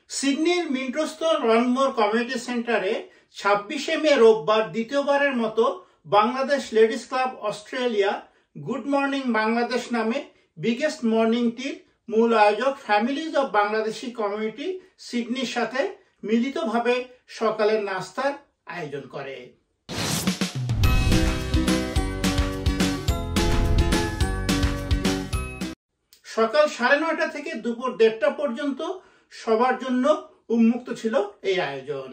সিডনির মিন্টোস্থ রনমোর community সেন্টারে 26শে মে রোববার দ্বিতীয়বারের মতো Bangladesh ladies club Australia good morning Bangladesh নামে বিগেস্ট মর্নিংটির মূল আয়োজক ফ্যামিলিজ অব বাংলাদেশি কমিউনিটি সিডনির সাথে মিলিতভাবে সকালের নাস্তার আয়োজন করে। সকাল 9:30 থেকে দুপুর 1:30 পর্যন্ত সবার জন্য উন্মুক্ত ছিল এই আয়োজন।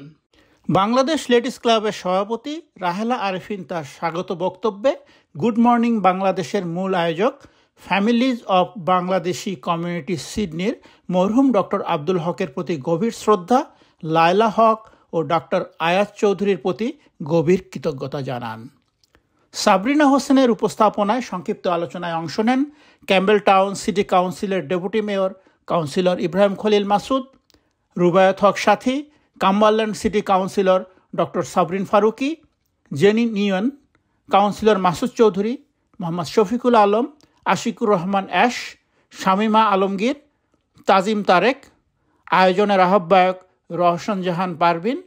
বাংলাদেশ লেডিস ক্লাবের সভাপতি রাহেলা আরেফিন তার স্বাগত বক্তব্যে গুড মর্নিং বাংলাদেশের মূল আয়োজক ফ্যামিলিজ অব বাংলাদেশি কমিউনিটি সিডনির মরহুম ডক্টর আব্দুল হকের প্রতি গভীর শ্রদ্ধা, লায়লা হক ও ডক্টর আয়াজ চৌধুরীর প্রতি গভীর কৃতজ্ঞতা জানান। সাবরিনা হোসেনের উপস্থাপনায় সংক্ষিপ্ত আলোচনায় অংশ নেন ক্যাম্বেল টাউন সিটি কাউন্সিলের deputy mayor councillor Ibrahim Khalil Masud, Rubayat Haque Sathi, Cumberland city councillor doctor Sabrin Faruqi, Jenny Nion, councillor Masud Chowdhury, Mohammad Shafiqul Alam, Ashikur Rahman Ash, Shamima Alamgir, Tajim Tarek, আয়োজনের আহ্বায়ক রওশন জাহান পারভিন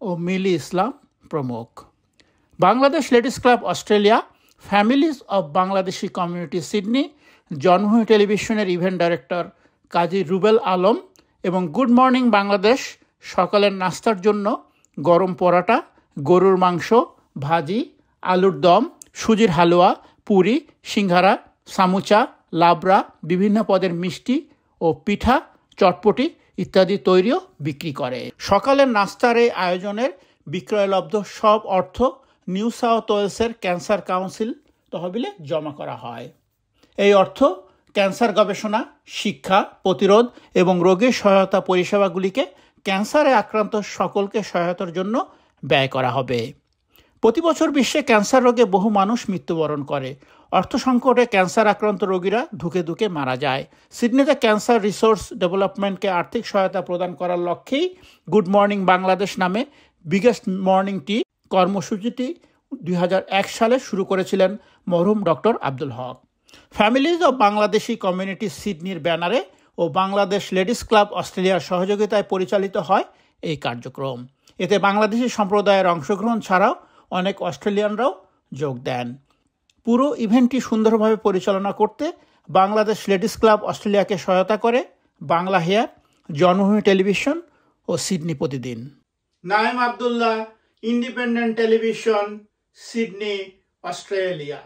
ও মিলি ইসলাম প্রমুখ। Bangladesh ladies club Australia, families of Bangladeshi community Sydney, জন্মভূমি টেলিভিশনের ইভেন্ট ডাইরেক্টর কাজী রুবেল আলম এবং গুড মর্নিং বাংলাদেশ সকালের নাস্তার জন্য গরম পরাটা, গরুর মাংস, ভাজি, আলুর দম, সুজির হালুয়া, পুরি, সিঙ্গারা, সামুচা, লাবড়া, বিভিন্ন পদের মিষ্টি ও পিঠা, চটপটি ইত্যাদি তৈরিও বিক্রি করে। সকালের নাস্তার এই আয়োজনের বিক্রয়লব্ধ সব অর্থ নিউ সাউথ ওয়েলসের ক্যান্সার কাউন্সিল তহবিলে জমা করা হয়। এই অর্থ ক্যান্সার গবেষণা, শিক্ষা, প্রতিরোধ এবং রোগীর সহায়তা পরিষেবাগুলিকে ক্যান্সারে আক্রান্ত সকলকে সহায়তার জন্য ব্যয় করা হবে। প্রতি বছর বিশ্বে ক্যান্সার রোগে বহু মানুষ মৃত্যুবরণ করে। অর্থ সংকটে ক্যান্সার আক্রান্ত রোগীরা ধুকে ধুকে মারা যায়। সিডনিতে ক্যান্সার রিসোর্স ডেভেলপমেন্টকে আর্থিক সহায়তা প্রদান করার লক্ষ্যেই গুড মর্নিং বাংলাদেশ নামে বিগেস্ট মর্নিংটি কর্মসূচিটি 2001 সালে শুরু করেছিলেন মরহুম doctor Abdul Haque. Families of Bangladeshi community সিডনির ব্যানারে ও বাংলাদেশ লেডিস ক্লাব অস্ট্রেলিয়ার সহযোগিতায় পরিচালিত হয় এই কার্যক্রম। এতে বাংলাদেশি সম্প্রদায়ের অংশগ্রহণ ছাড়াও অনেক অস্ট্রেলিয়ানরাও যোগ দেন। পুরো ইভেন্টটি সুন্দরভাবে পরিচালনা করতে বাংলাদেশ লেডিস ক্লাব অস্ট্রেলিয়াকে সহায়তা করে বাংলা হেয়ার, জন্মভূমি টেলিভিশন ও সিডনি প্রতিদিন। Naim Abdullah, independent television, Sydney, Australia.